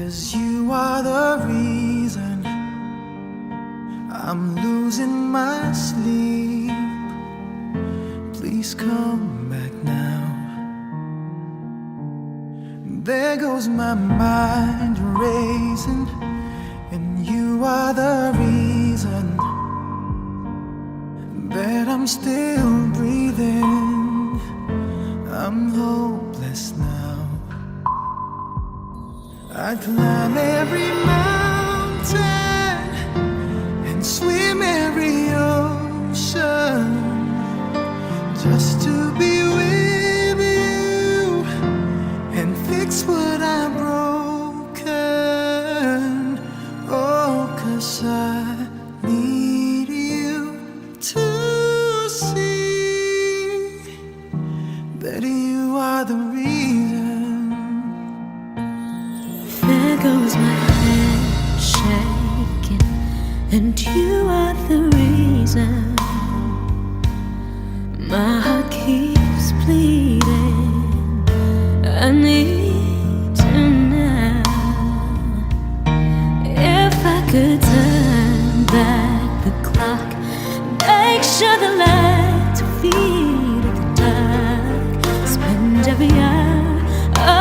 'Cause you are the reason I'm losing my sleep. Please come back now. There goes my mind racing, and you are the reason that I'm still breathing. I'm hopeless now. I'd climb every mountain and swim every ocean just to be with you and fix what I've broken. Oh, 'cause I need you to see that you are the reason. There goes my hand shaking, and you are the reason. My heart keeps bleeding. I need you now. If I could turn back the clock, make sure the lights feed at the dark, spend every hour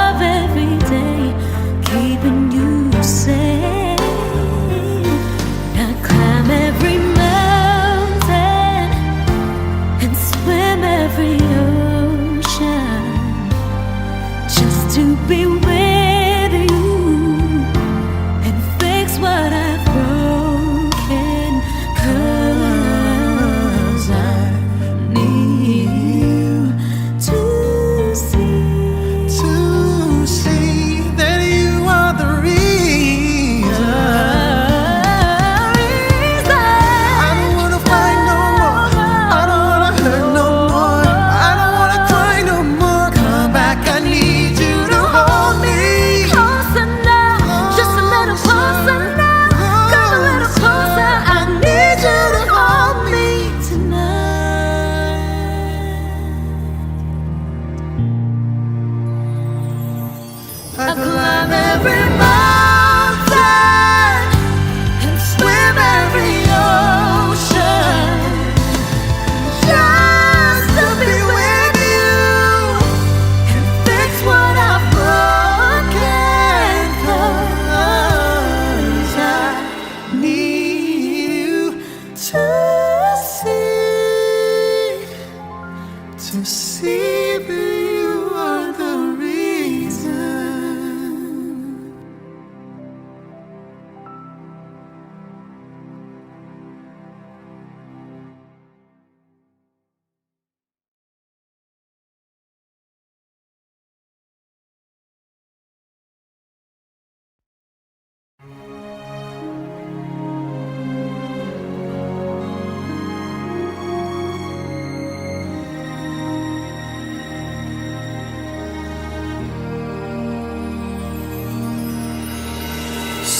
of every day keeping you safe. I'd climb every mountain and swim every ocean just to be with you and fix what I've broken. 'Cause I need you to see that you are the reason. I don't wanna fight no more. I don't wanna hurt no more. I don't wanna cry no more. Come back, I need you to hold me. Closer now, just a little closer now. Come a little closer, I need you to hold me tonight. I climb every mountain and swim every ocean just to be with you and fix what I've broken. 'Cause I need you to see that you are the reason.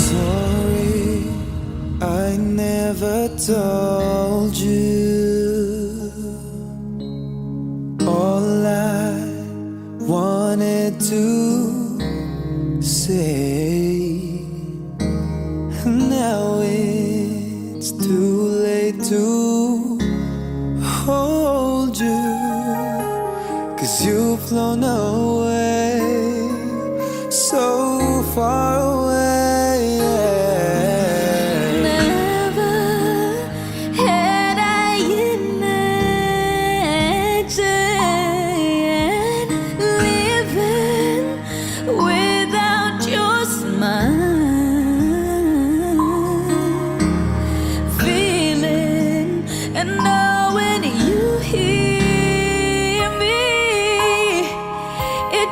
Sorry, I never told you all I wanted to say. Now it's too late to hold you, 'cause you've flown away, so far away. Never had I imagined living without your smile, feeling and knowing you hear me. It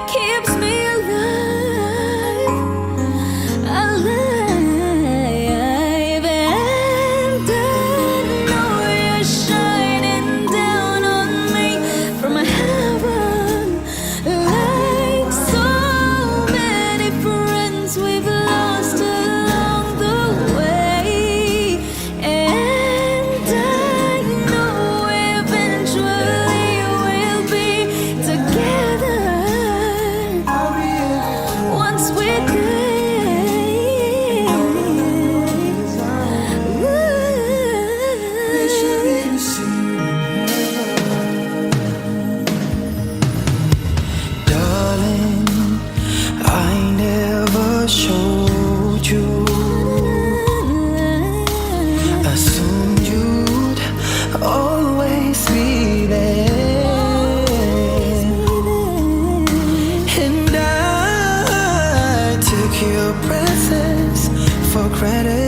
chances for credit,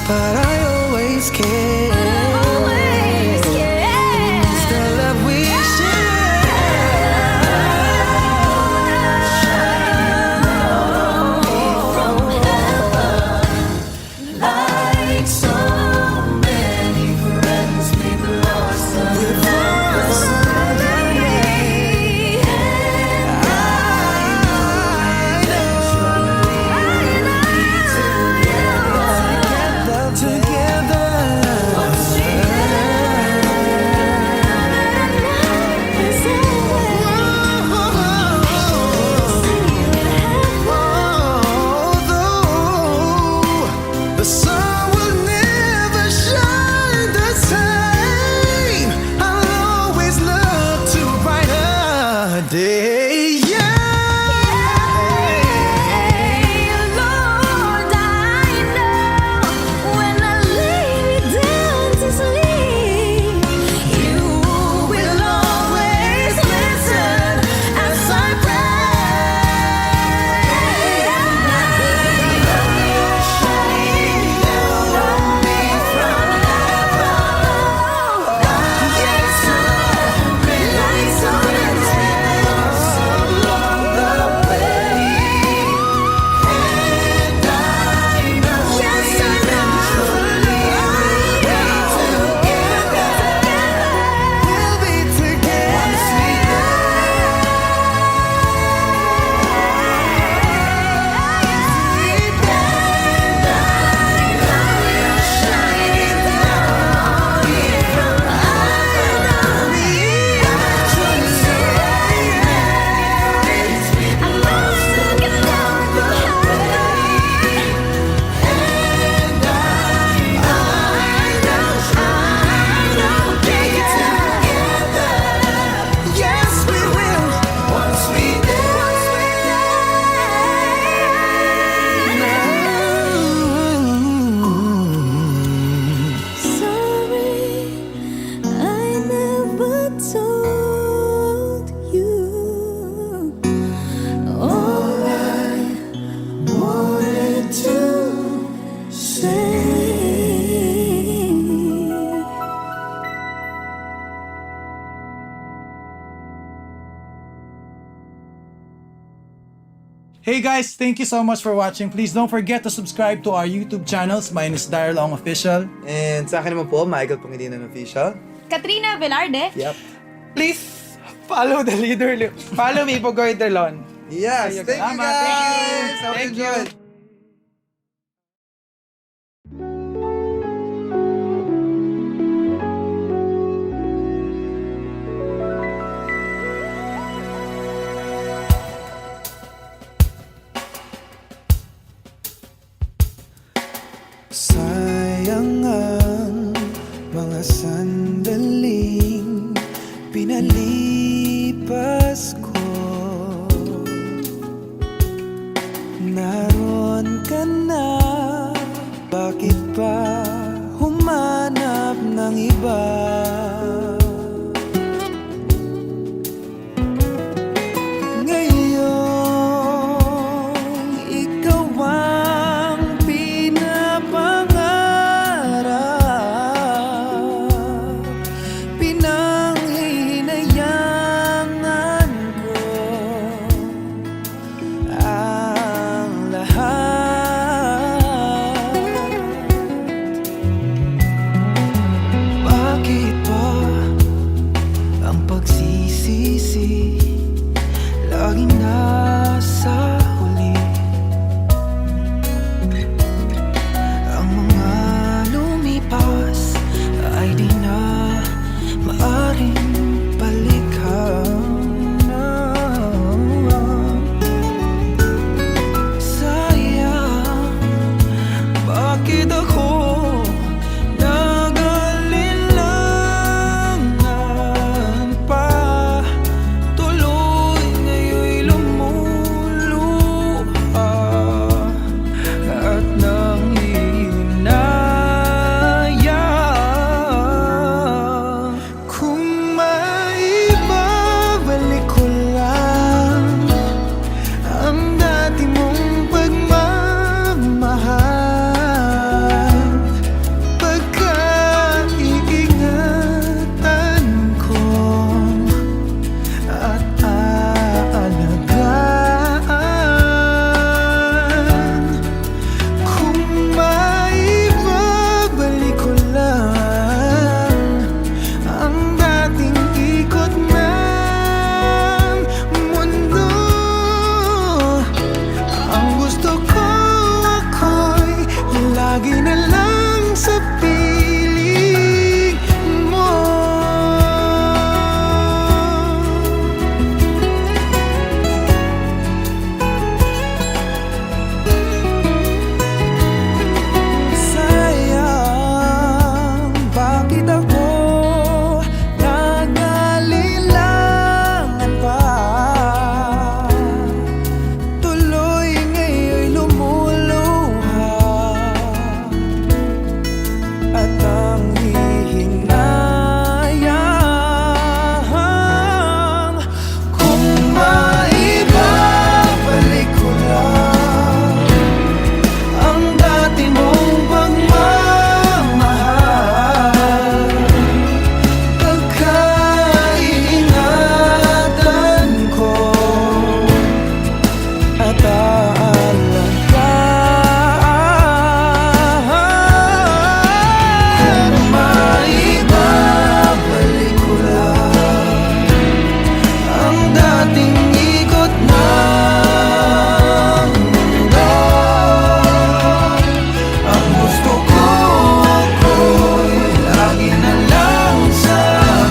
but I always care. It's the love we like so many friends we've lost the sun will never shine the same. I'll always look to a brighter day. Yeah. Lord, I know when I lay me down to sleep, you will always listen as I pray. We'll be Yes, we will. Once we Sorry, I never told you all I wanted to say. Hey guys, thank you so much for watching. Please don't forget to subscribe to our YouTube channels. Mine is Daryl Ong Official. And sa akin naman po, Michael Pangilinan Official. Katrina Velarde. Yep. Please follow the leader. Follow me, Pugoy Delon. Yes, thank you Salamat. guys! Hope Thank you you. enjoyed. Sayang ang mga sandaling pinalipas ko. Naroon ka na, bakit pa humanap ng iba? Ngayon, ikaw ang pinapangarap, pinanghihinayangan ko ang lahat. Bakit ba Maibabalik ko lang ang dating ikot ng mundo. Ang gusto ko ako'y lagi na lang sa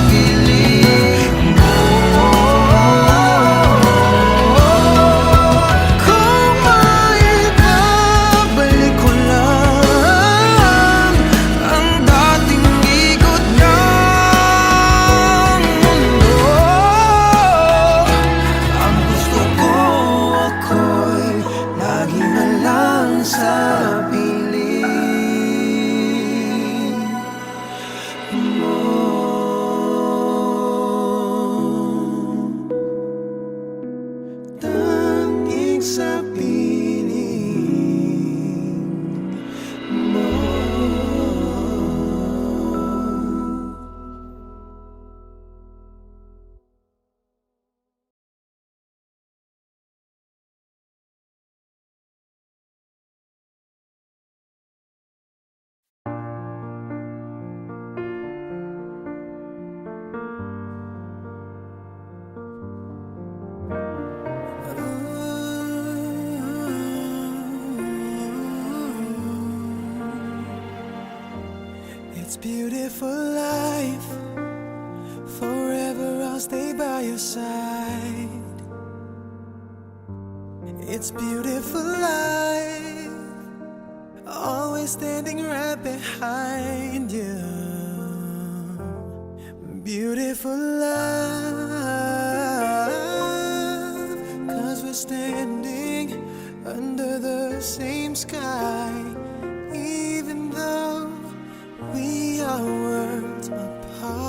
piling mo. Kung maibabalik ko lang ang dating ikot ng mundo. Ang gusto ko ako'y lagi na lang sa piling mo. Tanging sa piling mo. It's beautiful life. Forever I'll stay by your side. It's beautiful life. Always standing right behind you. Beautiful life. 'Cause we're standing under the same sky. Even though we are worlds apart.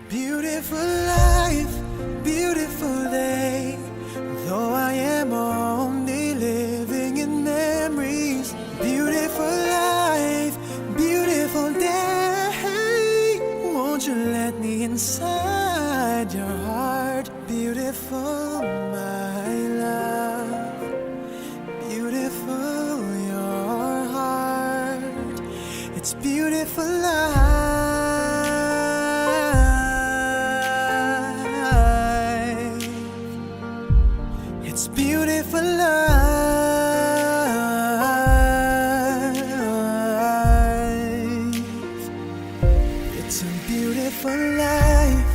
Beautiful life, beautiful day. Though I am only living in memories. Beautiful life, beautiful day. Won't you let me inside your heart? Beautiful, my love. Beautiful, your heart. It's beautiful life. It's beautiful life. It's a beautiful life.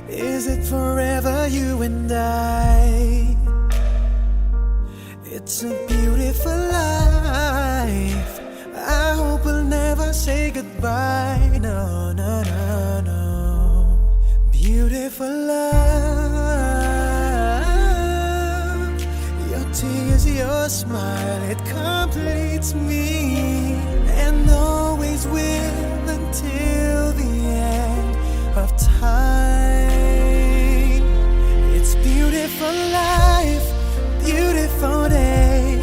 Is it forever, you and I? It's a beautiful life. I hope we'll never say goodbye. No, no, no, no. Beautiful love. Your tears, your smile, it completes me. And always will until the end of time. It's beautiful life, beautiful day.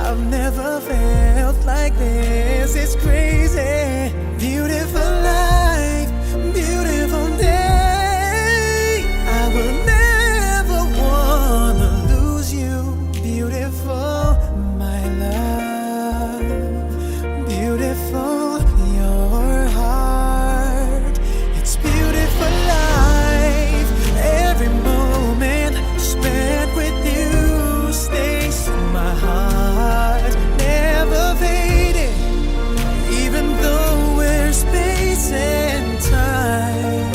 I've never felt like this. It's crazy. Beautiful life, beautiful day. I will never wanna lose you. Beautiful, my love. Beautiful, your heart. It's beautiful life. Every moment spent with you stays in my heart, never fading. Even though we're space and time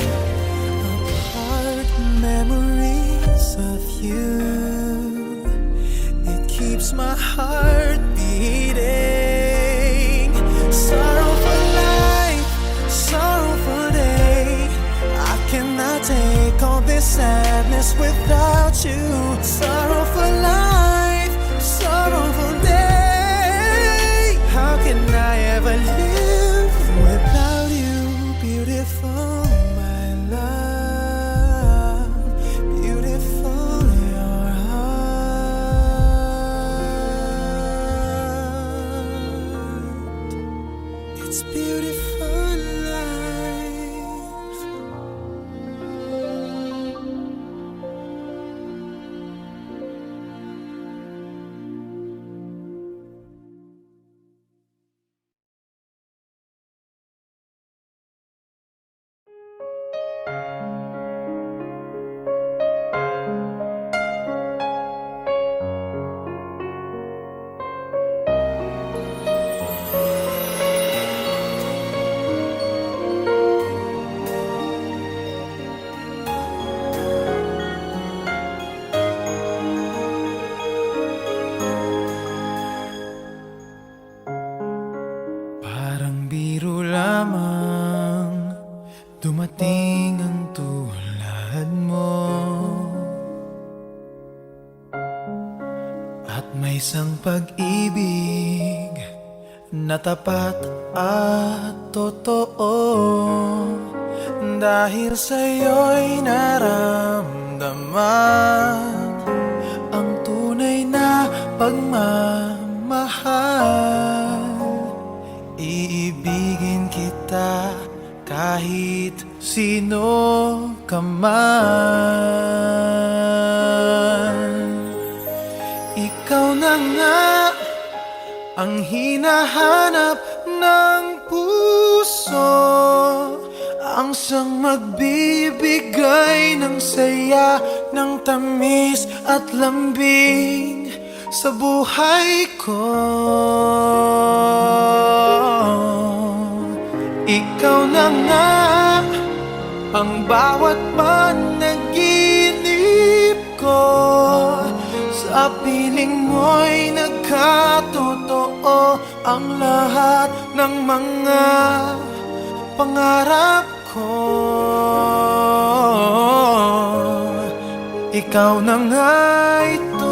apart, memories of you, it keeps my heart beating. Sorrowful life, sorrowful day. I cannot take all this sadness without you. Sorrowful life, sorrowful day. How can I ever live without you? Beautiful, my love. Beautiful, your heart. It's beautiful life. At may isang pag-ibig na tapat at totoo, dahil sa'yo'y naramdaman ang tunay na pagmamahal. Iibigin kita kahit sino ka man. Ikaw na nga ang hinahanap ng puso, ang siyang magbibigay ng saya, ng tamis at lambing sa buhay ko. Ikaw na nga ang bawat panaginip ko, sa piling mo'y nagkatotoo ang lahat ng mga pangarap ko. Ikaw na nga ito.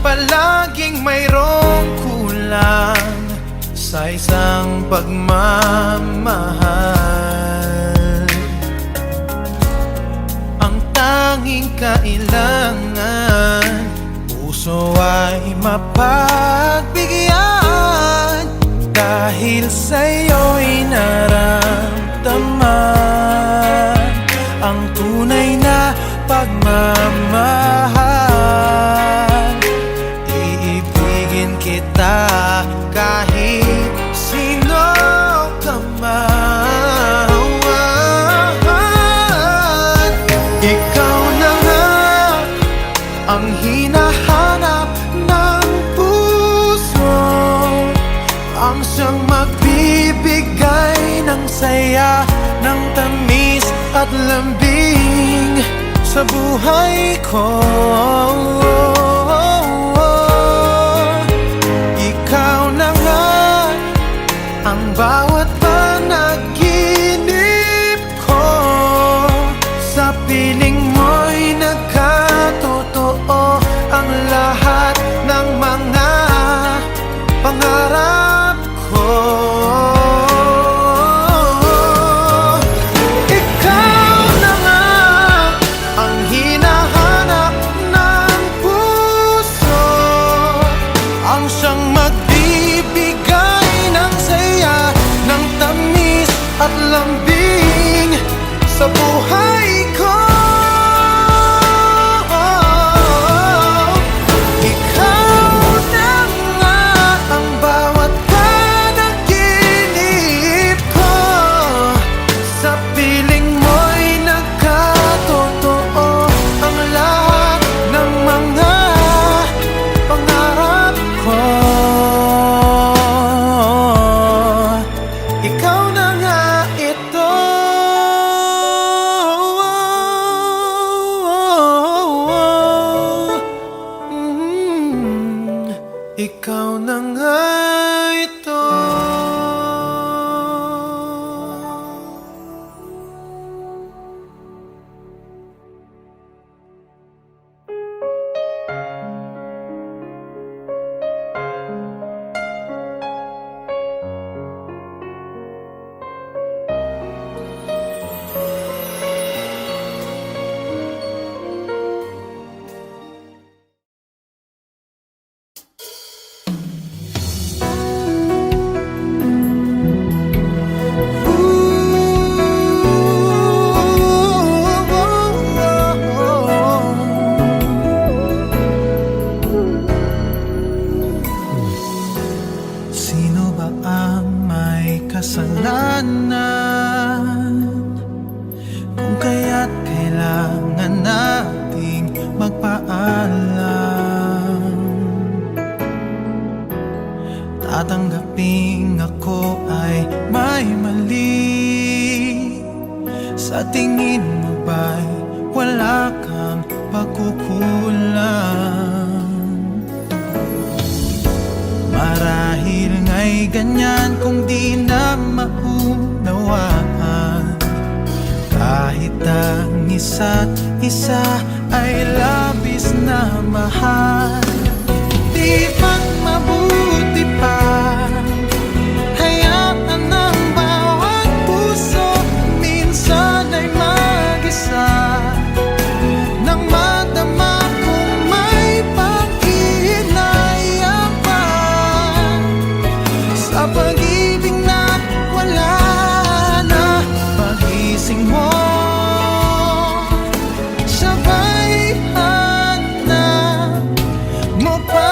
Palaging mayroong kulang sa isang pagmamahal. Ang tanging kailangan, puso ay mapagbigyan, dahil sa'yo'y naramdaman ang tunay na pagmamahal. Iibigin kita kahit sino ka man. Ikaw na nga ang hinahanap ng puso, ang siyang magbibigay ng saya, ng tamis at lambing sa buhay ko. Ikaw na nga ang bawat panaginip ko, sa piling mo'y nagkatotoo ang lahat ng mga pangarap ko. Ikaw na nga ang hinahanap ng puso, ang siyang magbibigay ng saya, ng tamis at lambing sa buhay ko. Ikaw na nga ang bawat panaginip ko, sa piling mo'y nagkatotoo ang lahat ng mga pangarap ko. Ikaw na nga ito. Ikaw na nga ito. Sino ba ang may kasalanan, kung kaya't kailangan nating magpaalam? Tatanggaping ako ay may mali, sa tingin mo ba'y wala kang pagkukulang? Marahil nga'y ganyan kung di na maunawaan. Kahit ang isa't isa ay labis na mahal, di ba't mabuti pa hayaan ang bawat puso minsan ay mag-isa, nang madama kung may panghihinayang pa sa pag-ibig na wala na. Pagising mo, sabay hanap mo pa.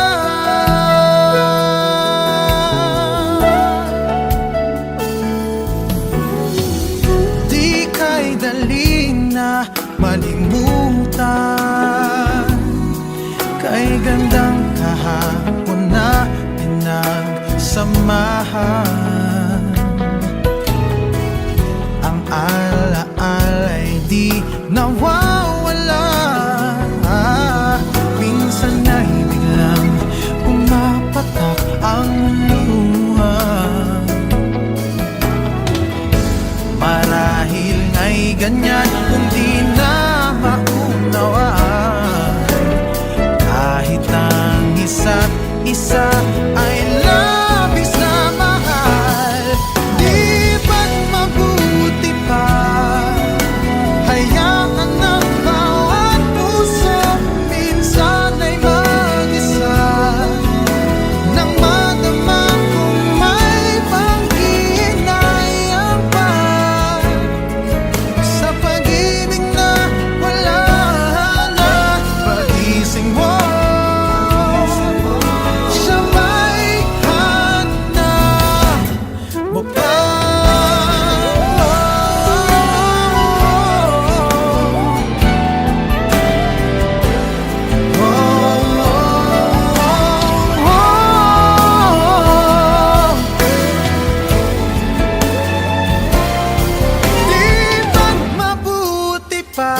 Di kay dali na malimutan, kay gandang kahapon na pinagsamahan. Ang alaala'y di nawawala, minsan ay biglang pumapatak ang luha. Marahil nga'y ganyan kung di na maunawaan, kahit ang isa't isa ay labis na mahal. Di ba't mabuti pa hayaan ang bawat puso minsan ay mag-isa, nang madama kung may panghihinayang pa sa pag-ibig na wala na. Pagising mo, sabay hanap mo pa. Di ba't mabuti pa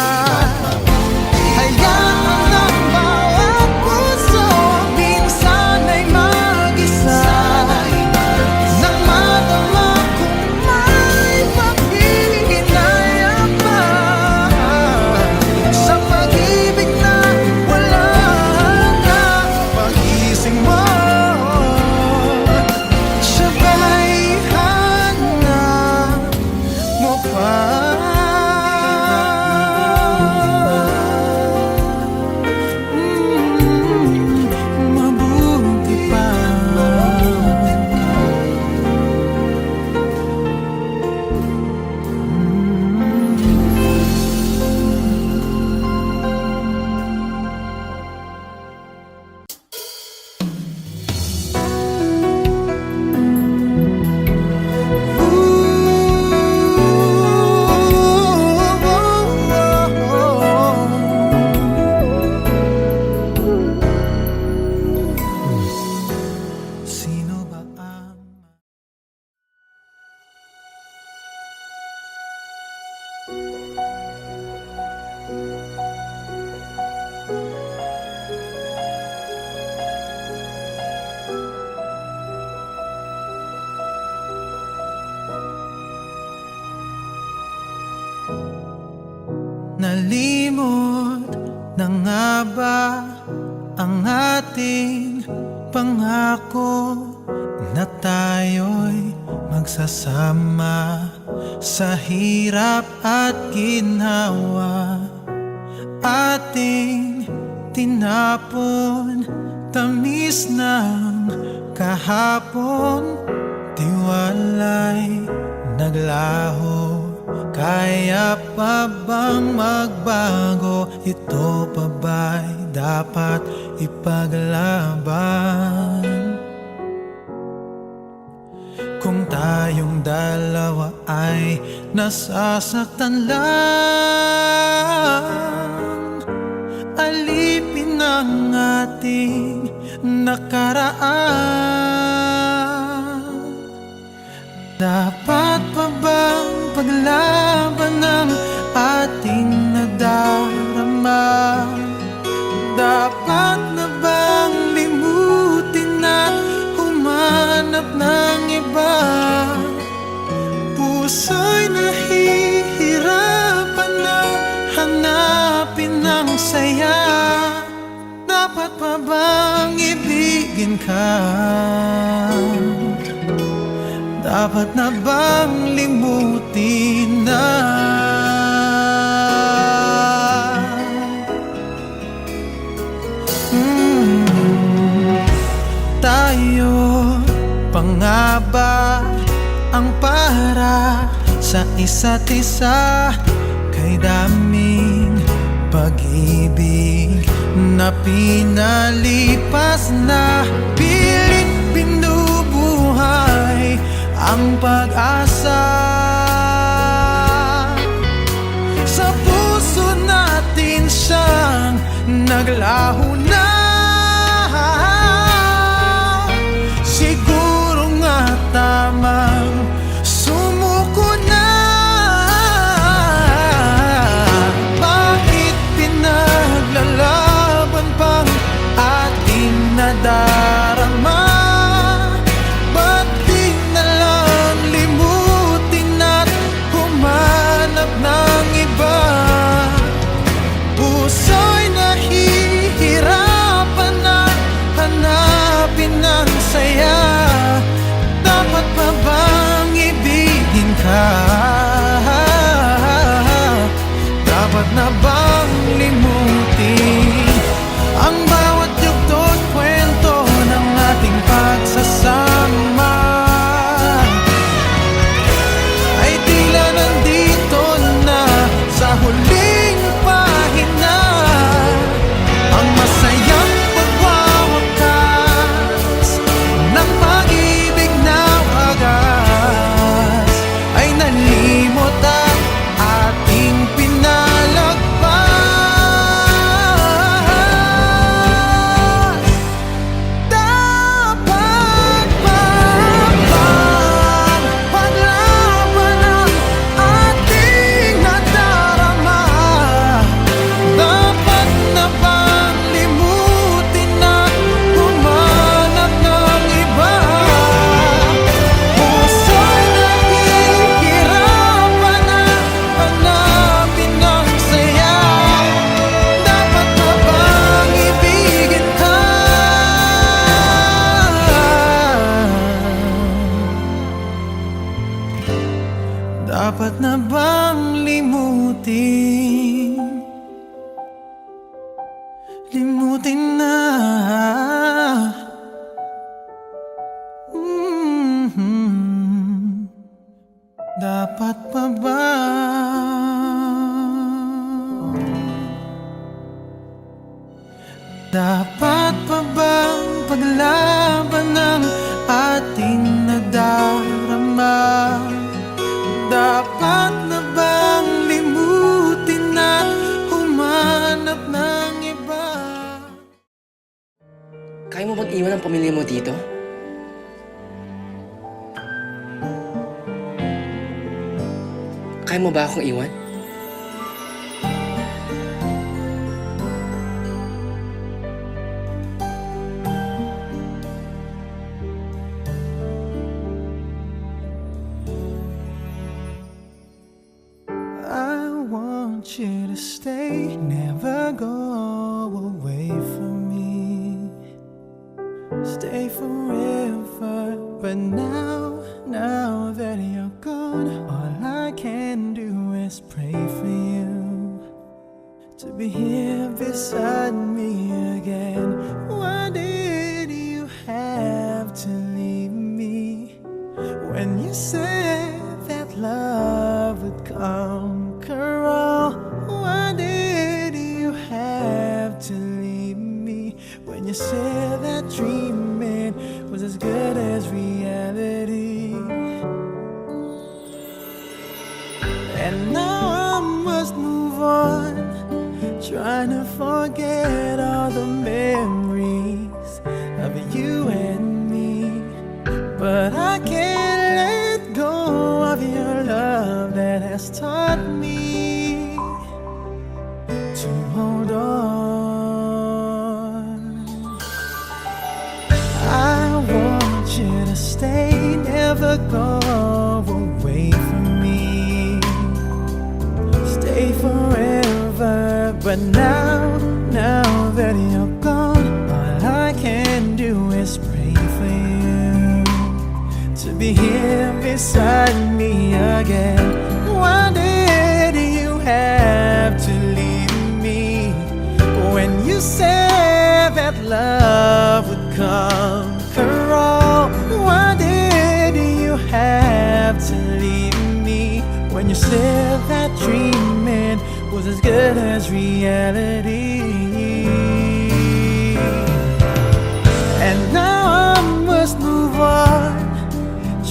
hayaan ang bawat puso minsan ay mag-isa, nang madama kung may panghihinayang pa sa pag-ibig na wala na. Pagising mo, sabay hanap mo pa. Mabuti pa. Sino ba ang nalimot na nga ba ang ating pangako na tayo'y magsasama sa hirap at ginhawa? Ating tinapon tamis ng kahapon, tiwala'y naglaho. Kaya pa bang magbago? Ito pa ba'y dapat ipaglaban? Kung tayong dalawa ay nasasaktan lang, alipin ang ating nakaraan. Dapat pa bang paglaban ang ating nadarama? Dapat na bang limutin at humanap ng iba? Dapat na bang limutin na? Tayo pa nga ba ang para sa isa't isa? Kay daming pag-ibig na pinalipas na, pilit binubuhay ang pag-asa. Sa puso natin siyang naglaho na. Siguro nga tamang sumuko na. Bakit pinaglalaban pang ating nadarama? Ba't di na lang limutin at humanap ng iba? Puso'y nahihirapan na hanapin ang saya. Dapat pa bang ibigin ka? Dapat na bang limutin ang bawat yugto't kwento ng ating pagsasama? Ay tila nandito na sa huling pahina ang masayang pagwawakas ng pag-ibig na wagas. Ay nalimot ang ating pinalagpas. Dapat pa bang paglaban ang ating nadarama? Dapat na bang limutin na humanap ng iba? Puso'y nahihirapan na hanapin ang saya. Dapat na bang ibigin ka? Dapat na bang limutin? Limutin na. Dapat pa ba? Dapat pa bang paglaban ng ating nadarama? Dapat na bang limutin na humanap ng iba? Kaya mo bang iwan ang pamilya mo dito? Kaya mo ba akong iwan? I want you to stay, never go away from me. Stay forever, but now that you're gone, all I can do is pray for you to be here beside me again. Why did you have to leave me when you said that love would conquer all? Why did you have to leave me when you said that dreaming was as good as reality? And now I must move on, trying to forget all the memories of you and me. But I can't let go of your love that has taught me to hold on. I want you to stay, never go away from me. Stay forever, but now that you're gone, all I can do is pray for you to be be here beside me again. Why did you have to leave me when you said that love would conquer all? Why did you have to leave me when you said that dreaming was as good as reality? And now I must move on,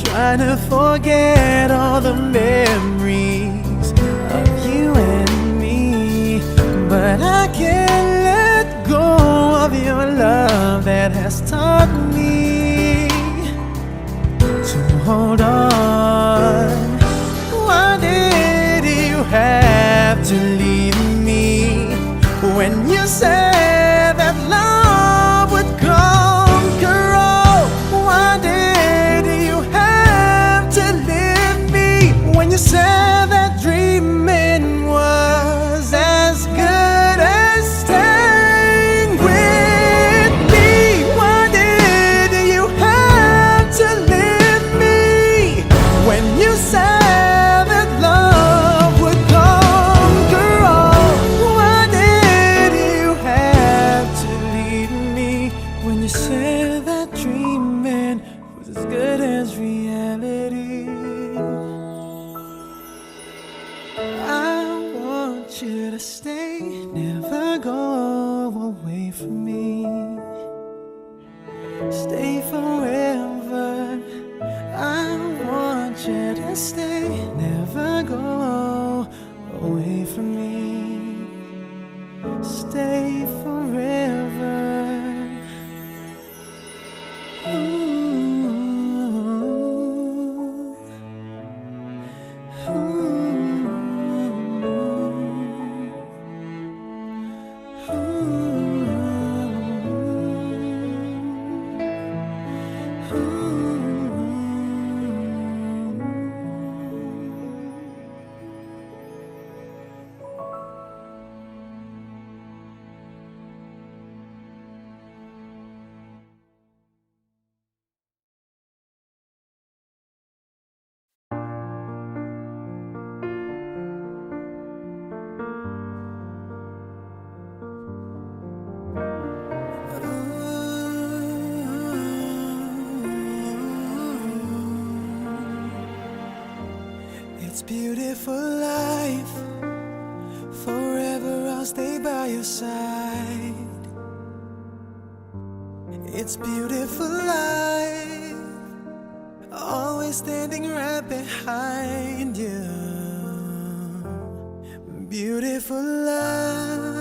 trying to forget all the memories of you and me. But I can't let go of your love that has taught me to hold on. Why did you have to leave me when you said that love would conquer all? Why did you have to leave me when you said that dreaming was as good as staying with me? Why did you have to leave me when you said that love would conquer all? Why did you have to leave me when you said that dreaming was as good as reality? I want you to stay, never go away from me. Stay forever. I want you to stay, never go away from me. Stay forever. It's beautiful life. Forever I'll stay by your side. It's beautiful life. Always standing right behind you. Beautiful love.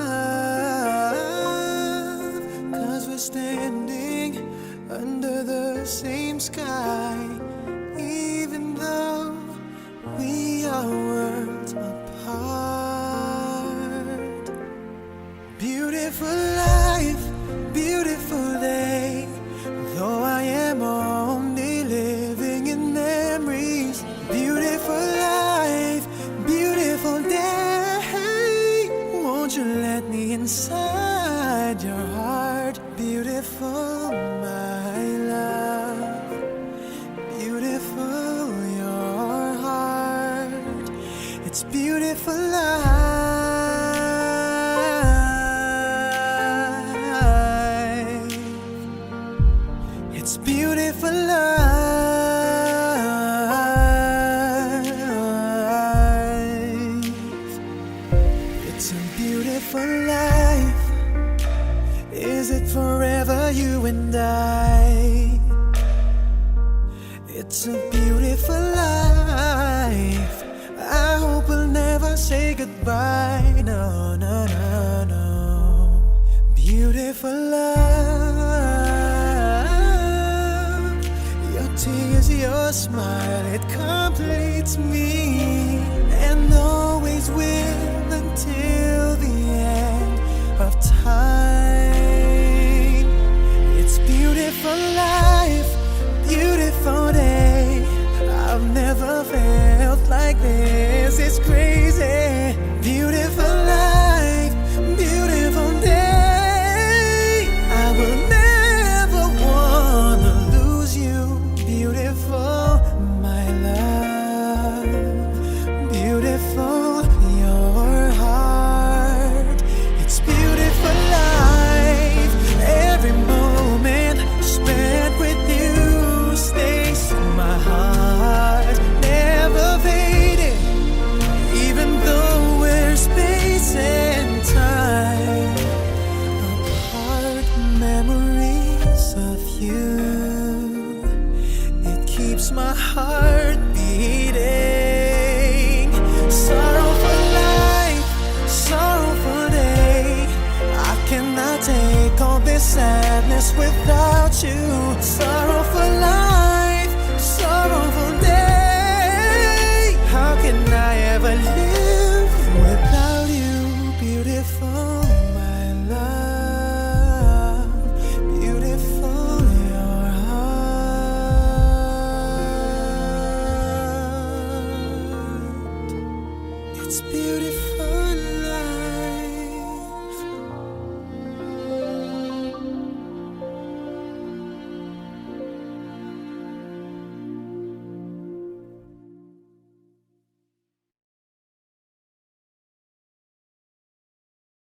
'Cause we're standing under the same sky, even though we are worlds apart. Beautiful life, beautiful day. Though I am only living in memories. Beautiful life, beautiful day. Won't you let me inside your heart? Beautiful, my love. Beautiful, your heart. It's beautiful life. It's beautiful life. It's a beautiful life. Is it forever, you and I? It's a beautiful life. I hope we'll never say goodbye. No, no, no, no. Beautiful love. Your tears, your smile, it completes me, and always will until the end of time. It's beautiful life, beautiful day. I've never felt like this. It's crazy. Beautiful life, beautiful day. I will never wanna lose you. Beautiful knows my heart beating. Sorrow for life, sorrowful day. I cannot take all this sadness without you. Sorrow for life, sorrowful day. How can I ever live without you? Beautiful, my love. Beautiful, your heart. It's beautiful.